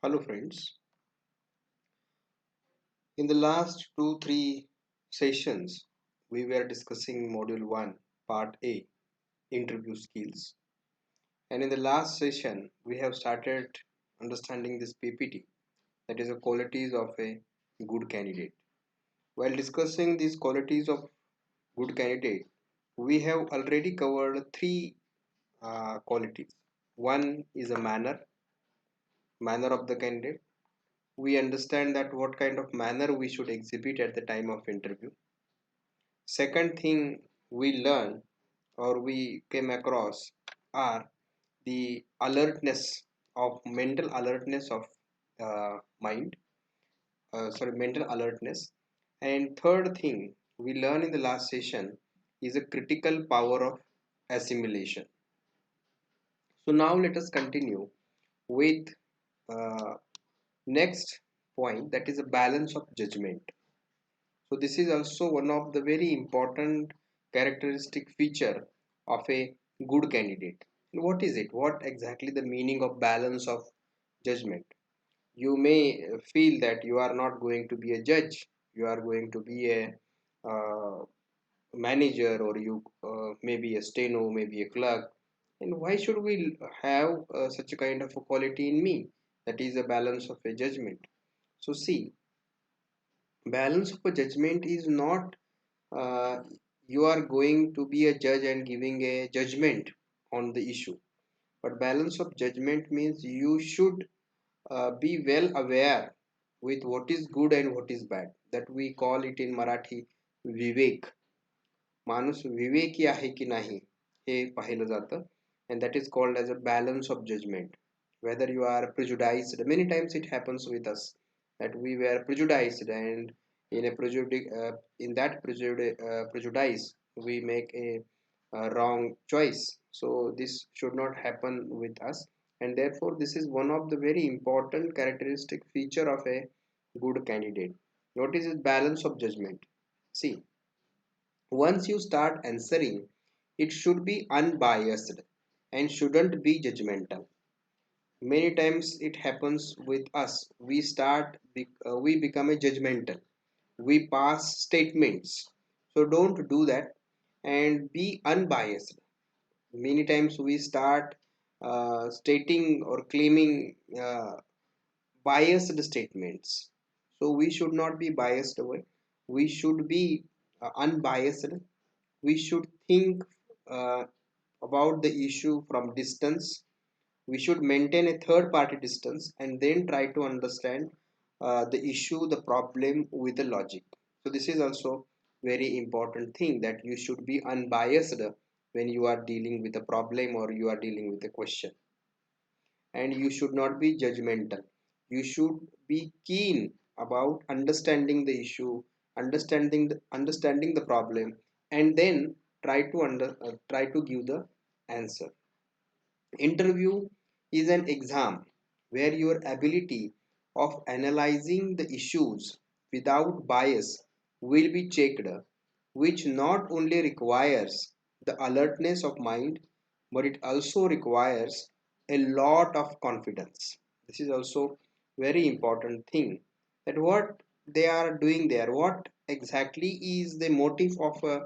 Hello friends. In the last 2-3 sessions, we were discussing Module 1, Part A, Interview Skills. And in the last session, we have started understanding this PPT, that is the qualities of a good candidate. While discussing these qualities of good candidate, we have already covered three qualities. One is a manner of the candidate. We understand that what kind of manner we should exhibit at the time of interview. Second thing we learn or we came across are the alertness of mental alertness of mind, mental alertness. And third thing we learn in the last session is a critical power of assimilation. So now let us continue with uh, next point, that is a balance of judgment. So this is also one of the very important characteristic feature of a good candidate. What is it? What exactly the meaning of balance of judgment? You may feel that you are not going to be a judge, you are going to be a uh, manager, or you may be a steno, maybe a clerk. And why should we have such a kind of a quality in me? That is a balance of a judgment. So see, balance of a judgment is not uh, you are going to be a judge and giving a judgment on the issue, but balance of judgment means you should be well aware with what is good and what is bad. That we call it in Marathi vivek. माणूस विवेकी आहे की नाही हे पाहिलं जातं, and that is called as a balance of judgment. Whether you are prejudiced, many times it happens with us that we were prejudiced, and in that prejudice we make a wrong choice. So this should not happen with us, and therefore this is one of the very important characteristic feature of a good candidate. What is this balance of judgment? See, once you start answering, it should be unbiased and shouldn't be judgmental. Many times it happens with us. We become a judgmental. We pass statements. So don't do that and be unbiased. Many times we start stating or claiming biased statements. So we should not be biased away. We should be unbiased. We should think uh, about the issue from distance. We should maintain a third party distance and then try to understand the issue, the problem with the logic. So this is also very important thing, that you should be unbiased when you are dealing with a problem or you are dealing with a question. And you should not be judgmental. You should be keen about understanding the issue, understanding the problem, and then try to give the answer. Interview is an exam where your ability of analyzing the issues without bias will be checked, which not only requires the alertness of mind, but it also requires a lot of confidence. This is also very important thing, that what they are doing there, what exactly is the motive of a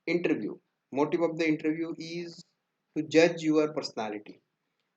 interview. Motive of the interview is to judge your personality.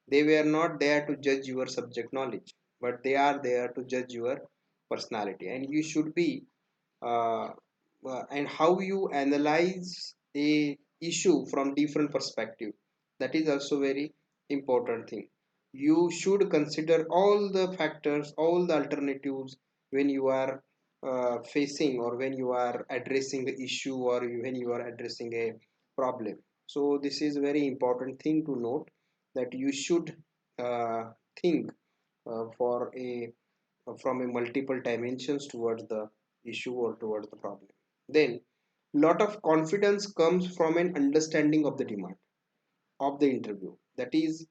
They were not there to judge your subject knowledge, but they are there to judge your personality. And you should be uh, and how you analyze a issue from different perspective, that is also very important thing. You should consider all the factors, all the alternatives when you are facing or when you are addressing the issue, or when you are addressing a problem. So this is very important thing to note, that you should think for a from a multiple dimensions towards the issue or towards the problem. Then lot of confidence comes from an understanding of the demand of the interview. That is,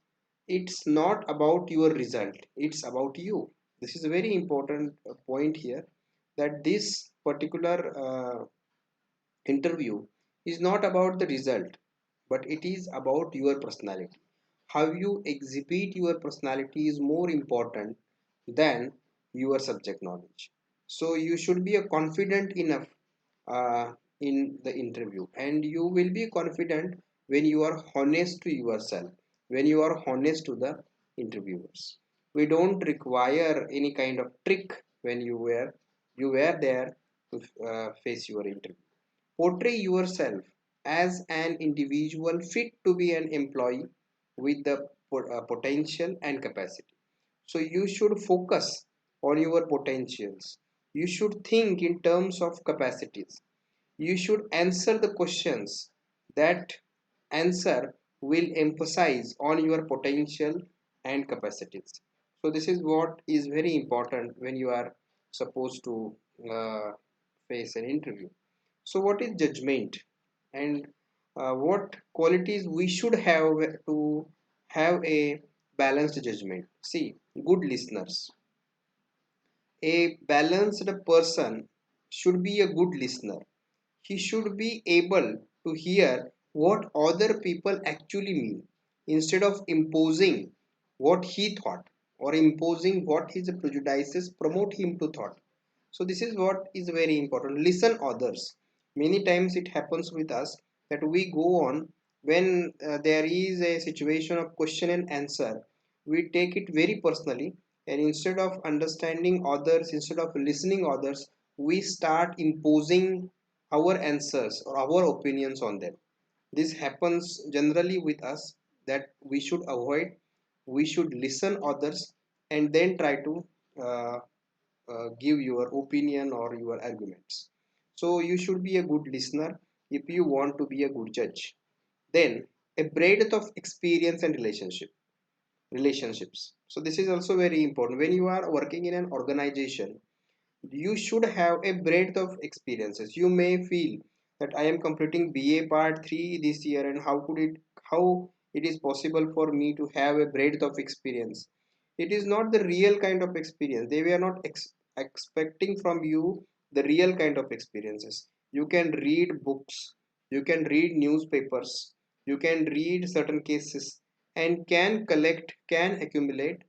it's not about your result, it's about you. This is a very important point here, that this particular interview is not about the result, but it is about your personality. How you exhibit your personality is more important than your subject knowledge. So you should be a confident enough uh, in the interview, and you will be confident when you are honest to yourself, when you are honest to the interviewers. We don't require any kind of trick when you were there to face your interview. Portray yourself as an individual fit to be an employee with the potential and capacity. So you should focus on your potentials. You should think in terms of capacities. You should answer the questions that answer will emphasize on your potential and capacities. So this is what is very important when you are supposed to uh, face an interview. So what is judgment, and what qualities we should have to have a balanced judgment? See, good listeners. A balanced person should be a good listener. He should be able to hear what other people actually mean instead of imposing what he thought, or imposing what his prejudices promote him to thought. So this is what is very important. Listen others. Many times it happens with us that we go on when there is a situation of question and answer, we take it very personally, and instead of understanding others, instead of listening others, we start imposing our answers or our opinions on them. This happens generally with us, that we should avoid. We should listen others and then try to uh, give your opinion or your arguments. So you should be a good listener if you want to be a good judge. Then a breadth of experience and relationships. So this is also very important. When you are working in an organization, you should have a breadth of experiences. You may feel that I am completing BA part 3 this year, and how it is possible for me to have a breadth of experience. It is not the real kind of experience. They were not expecting from you the real kind of experiences. You can read books, you can read newspapers, you can read certain cases, and can accumulate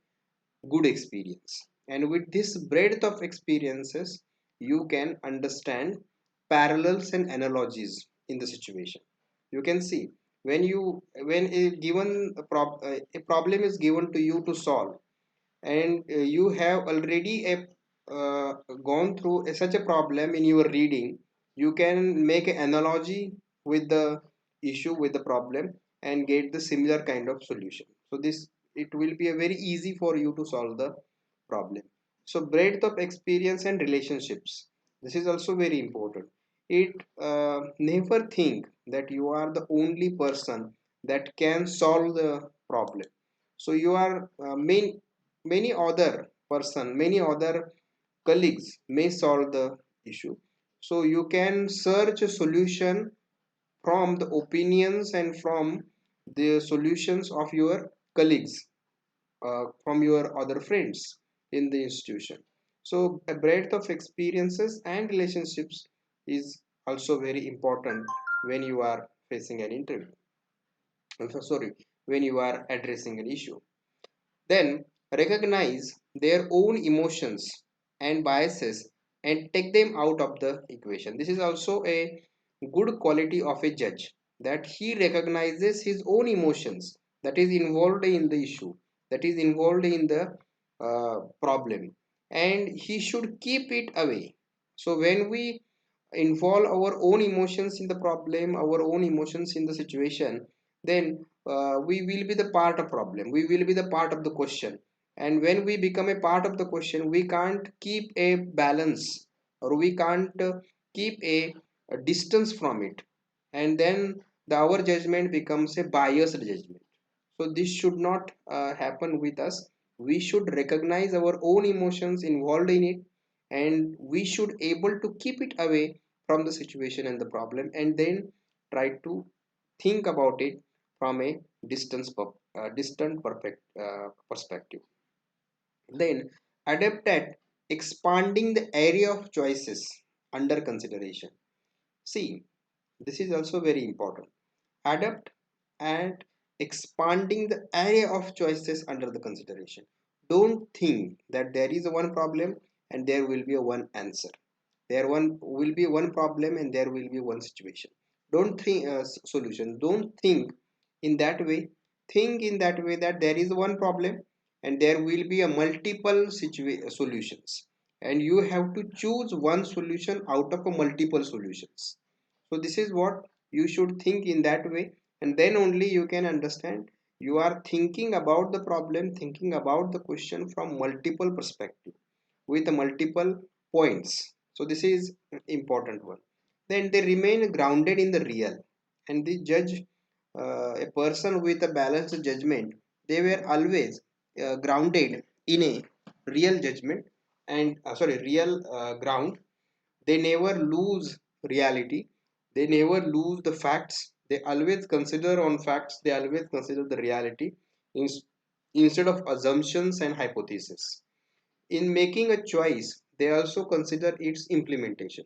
good experience. And with this breadth of experiences, you can understand parallels and analogies in the situation. You can see when a problem is given to you to solve, and you have already uh, gone through such a problem in your reading, you can make an analogy with the issue, with the problem, and get the similar kind of solution. So this, it will be a very easy for you to solve the problem. So breadth of experience and relationships, this is also very important. It never think that you are the only person that can solve the problem. So you are many other colleagues may solve the issue. So you can search a solution from the opinions and from the solutions of your colleagues, from your other friends in the institution. So a breadth of experiences and relationships is also very important when you are facing an interview. Sorry, when you are addressing an issue. Then recognize their own emotions and biases and take them out of the equation. This is also a good quality of a judge, that he recognizes his own emotions that is involved in the issue, that is involved in the problem, and he should keep it away. So when we involve our own emotions in the problem, our own emotions in the situation, then we will be the part of problem, we will be the part of the question. And when we become a part of the question, we can't keep a balance, or we can't keep a distance from it, and then our judgment becomes a biased judgment. So this should not happen with us. We should recognize our own emotions involved in it, and we should able to keep it away from the situation and the problem, and then try to think about it from a distant perfect perspective. Then adapt at expanding the area of choices under consideration. See, this is also very important. Adapt and expanding the area of choices under the consideration. Don't think that there is a one problem and there will be a one answer. There one will be one problem and there will be one situation. Don't think solution. Don't think in that way. Think in that way that there is one problem and there will be a multiple solutions, and you have to choose one solution out of a multiple solutions. So this is what you should think in that way, and then only you can understand. You are thinking about the problem, thinking about the question from multiple perspective with multiple points. So this is important one. Then they remain grounded in the real, and they judge a person with a balanced judgment. They were always grounded in a real judgment and sorry real ground. They never lose reality, they never lose the facts, they always consider on facts, they always consider the reality instead of assumptions and hypotheses. In making a choice, they also consider its implementation.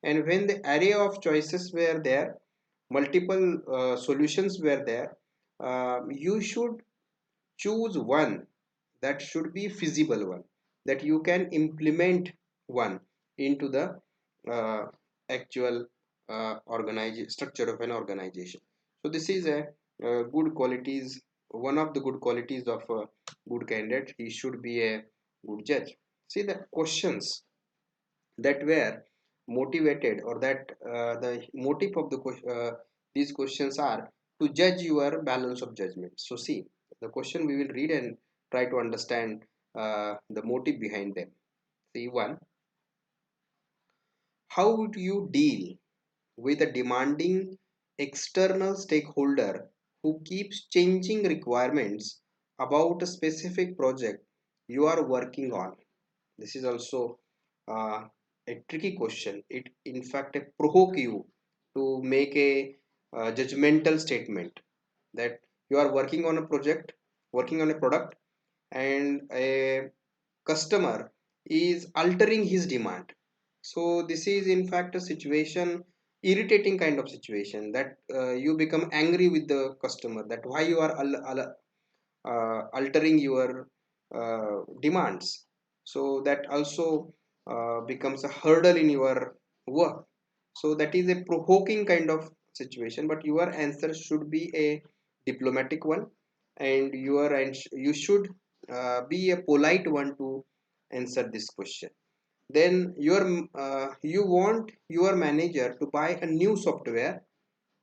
And when the array of choices were there, multiple solutions were there, you should choose one that should be feasible one, that you can implement one into the uh, actual structure of an organization. So this is a good qualities, one of the good qualities of a good candidate. He should be a good judge. See the questions that were motivated, or that the motive of these questions are to judge your balance of judgment. So see the question we will read and try to understand the motive behind them. See one, how would you deal with a demanding external stakeholder who keeps changing requirements about a specific project you are working on? This is also a tricky question. It in fact provoke you to make a judgmental statement that you are working on a project, working on a product, and a customer is altering his demand. So this is in fact a situation, irritating kind of situation, that you become angry with the customer, that why you are altering your demands. So that also becomes a hurdle in your work. So that is a provoking kind of situation, but your answer should be a diplomatic one, and you should be a polite one to answer this question. Then you want your manager to buy a new software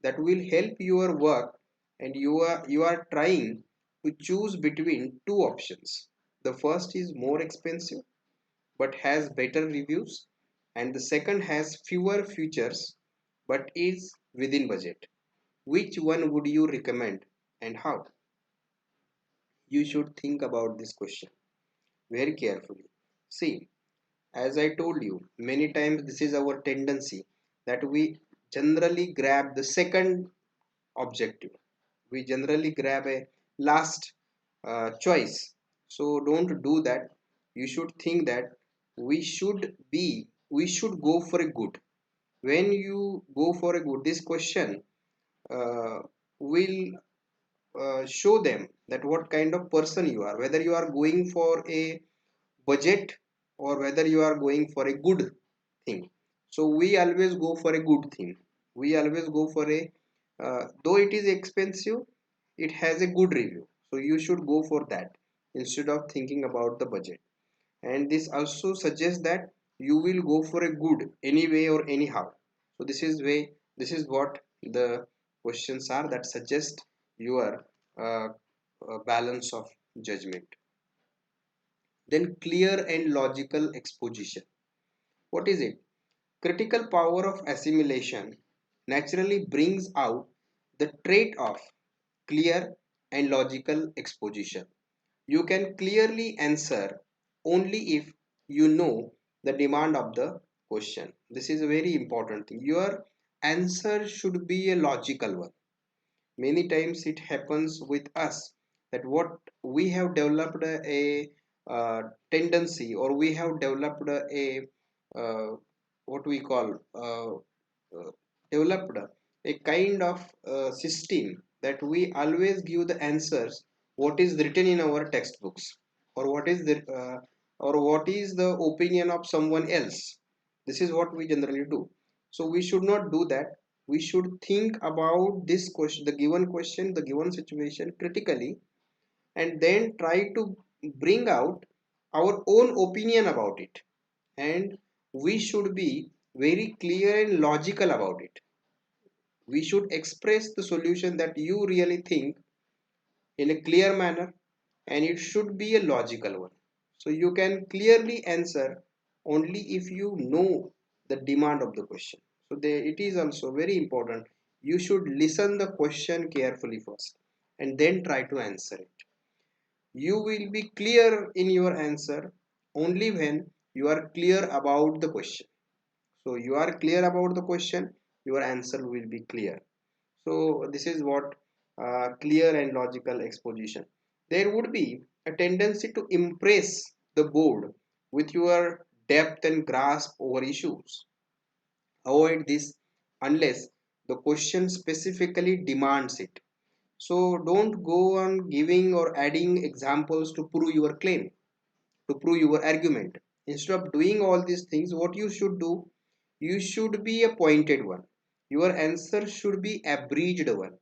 that will help your work, and you are trying to choose between two options. The first is more expensive but has better reviews, and the second has fewer features but is within budget. Which one would you recommend and how? You should think about this question very carefully. See, as I told you many times, this is our tendency, that we generally grab the second objective. We generally grab a last choice. So don't do that. You should think that we should go for a good. When you go for a good, this question uh, will show them that what kind of person you are, whether you are going for a budget or whether you are going for a good thing. So we always go for a good thing. We always go for a though it is expensive, it has a good review, so you should go for that instead of thinking about the budget. And this also suggests that you will go for a good anyway or anyhow. So this is what the questions are that suggest your uh, balance of judgment. Then clear and logical exposition. What is it? Critical power of assimilation naturally brings out the trait of clear and logical exposition. You can clearly answer only if you know the demand of the question. This is a very important thing. Your answer should be a logical one. Many times it happens with us that what we have developed tendency, or we have developed uh, what we call developed a kind of system that we always give the answers what is written in our textbooks. or what is the opinion of someone else. This is what we generally do. So we should not do that. We should think about this question, the given situation critically, and then try to bring out our own opinion about it. And we should be very clear and logical about it. We should express the solution that you really think in a clear manner, and it should be a logical one. So you can clearly answer only if you know the demand of the question. So it is also very important. You should listen the question carefully first and then try to answer it. You will be clear in your answer only when you are clear about the question. So you are clear about the question, your answer will be clear. So this is what clear and logical exposition. There would be a tendency to impress the board with your depth and grasp over issues. Avoid this unless the question specifically demands it. So don't go on giving or adding examples to prove your claim, to prove your argument. Instead of doing all these things, what you should do, you should be a pointed one. Your answer should be abridged one,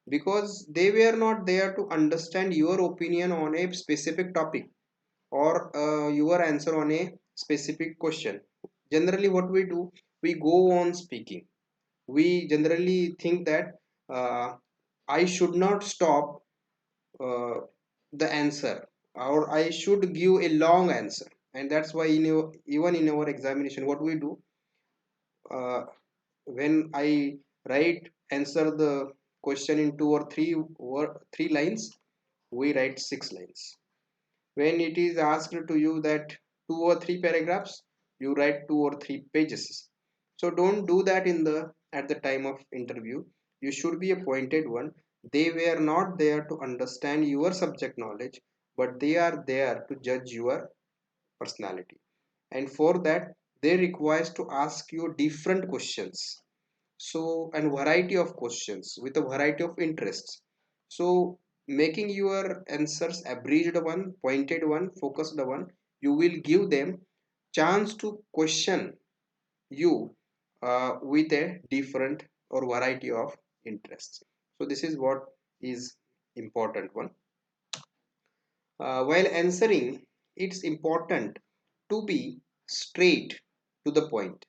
because they were not there to understand your opinion on a specific topic, or your answer on a specific question. Generally what we do, we go on speaking. We generally think that uh, I should not stop uh, the answer, or I should give a long answer. And that's why even in our examination what we do, uh, when I write answer the question in two or three lines, we write 6 lines. When it is asked to you that 2 or 3 paragraphs, you write 2 or 3 pages. So don't do that at the time of interview. You should be a pointed one. They were not there to understand your subject knowledge, but they are there to judge your personality. And for that, they requires to ask you different questions, so and variety of questions with a variety of interests. So making your answers abridged one, pointed one, focused one, you will give them chance to question you with a different or variety of interests. So this is what is important one. While answering, it's important to be straight to the point.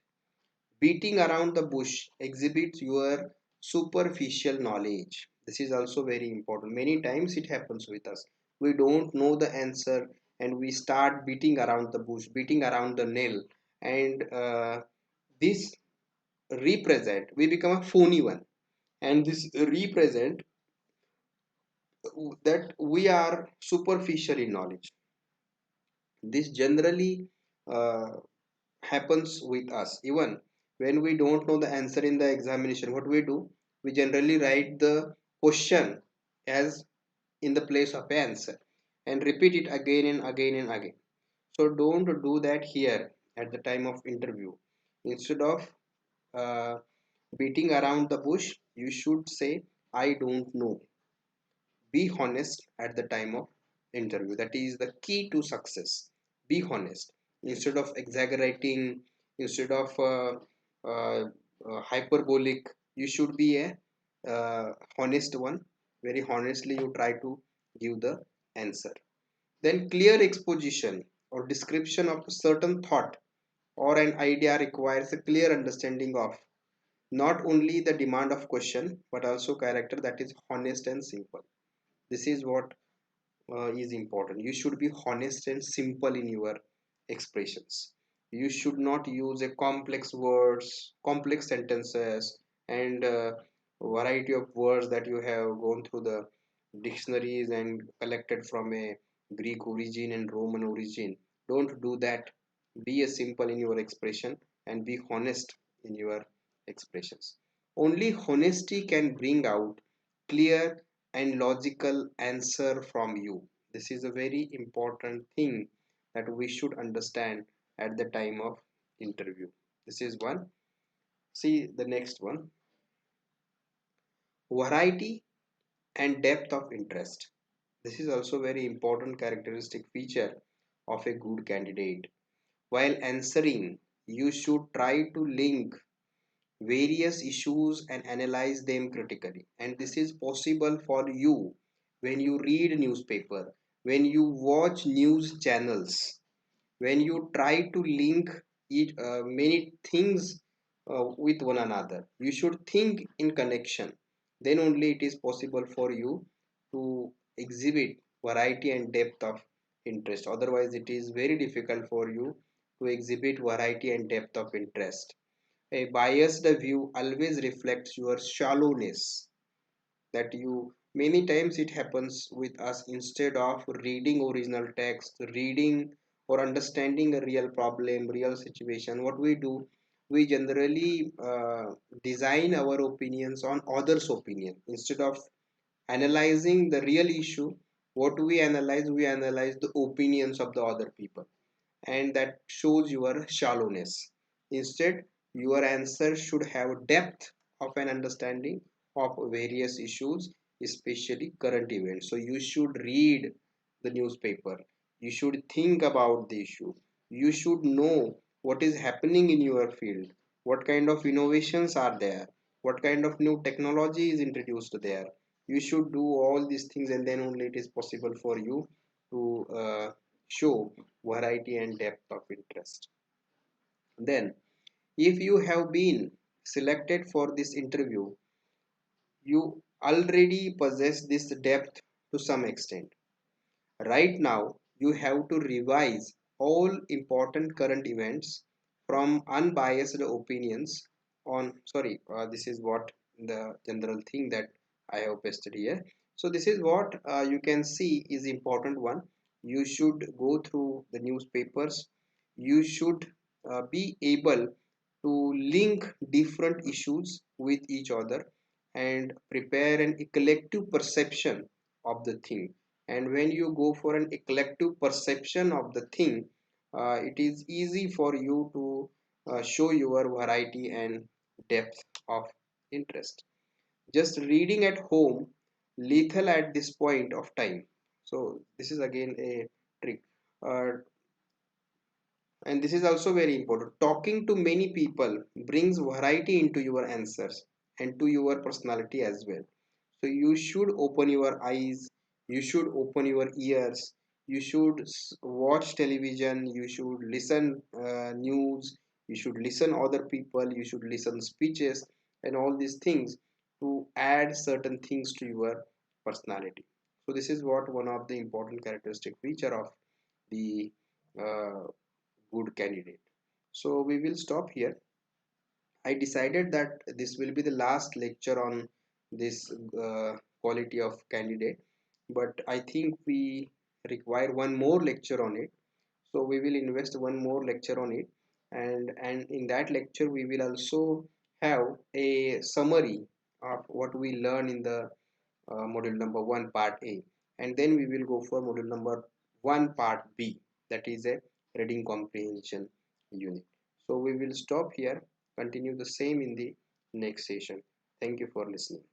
Beating around the bush exhibits your superficial knowledge. This is also very important. Many times it happens with us. We don't know the answer and we start beating around the bush, beating around the nail, and this we become a phony one. And this represent that we are superficial in knowledge. This generally uh, happens with us. Even when we don't know the answer in the examination, what we do, we generally write the question as in the place of answer and repeat it again and again and again. So don't do that here at the time of interview. Instead of uh, beating around the bush, you should say I don't know. Be honest at the time of interview. That is the key to success. Be honest instead of exaggerating, instead of hyperbolic. You should be a honest one. Very honestly you try to give the answer. Then clear exposition or description of a certain thought or an idea requires a clear understanding of not only the demand of question but also character that is honest and simple. This is what is important. You should be honest and simple in your expressions. You should not use a complex words, complex sentences, and variety of words that you have gone through the dictionaries and collected from a Greek origin and Roman origin. Don't do that. Be a simple in your expression and be honest in your expressions. Only honesty can bring out clear and logical answer from you. This is a very important thing that we should understand at the time of interview. This is one. See the next one. Variety and depth of interest. This is also very important characteristic feature of a good candidate. While answering, you should try to link various issues and analyze them critically. And this is possible for you when you read newspaper, when you watch news channels, when you try to link many things with one another. You should think in connection. Then only it is possible for you to exhibit variety and depth of interest. Otherwise, it is very difficult for you to exhibit variety and depth of interest. A biased view always reflects your shallowness, that you many times it happens with us. Instead of reading original text, reading or understanding a real problem, real situation, what we do, we generally design our opinions on others opinion instead of analyzing the real issue. What we analyze the opinions of the other people, and that shows your shallowness. Instead, your answer should have depth of an understanding of various issues, especially current events. So you should read the newspaper. You should think about the issue. You should know what is happening in your field, what kind of innovations are there, what kind of new technology is introduced there. You should do all these things, and then only it is possible for you to show variety and depth of interest. Then, if you have been selected for this interview, you already possess this depth to some extent. Right now, you have to revise all important current events from unbiased opinions on. Sorry, this is what the general thing that I have pasted here. So, this is what you can see is important one. You should go through the newspapers. You should be able to link different issues with each other and prepare an collective perception of the thing. And when you go for an collective perception of the thing, it is easy for you to show your variety and depth of interest. Just reading at home lethal at this point of time. So this is again a trick. Uh, and this is also very important. Talking to many people brings variety into your answers and to your personality as well. So you should open your eyes, you should open your ears, you should watch television, you should listen news, you should listen other people, you should listen speeches and all these things to add certain things to your personality. So this is what one of the important characteristic feature of the uh, good candidate. So we will stop here. I decided that this will be the last lecture on this quality of candidate, but I think we require one more lecture on it. So we will invest one more lecture on it, and in that lecture we will also have a summary of what we learn in the module number 1 part A, and then we will go for module number 1 part B, that is a reading comprehension unit. So we will stop here, continue the same in the next session. Thank you for listening.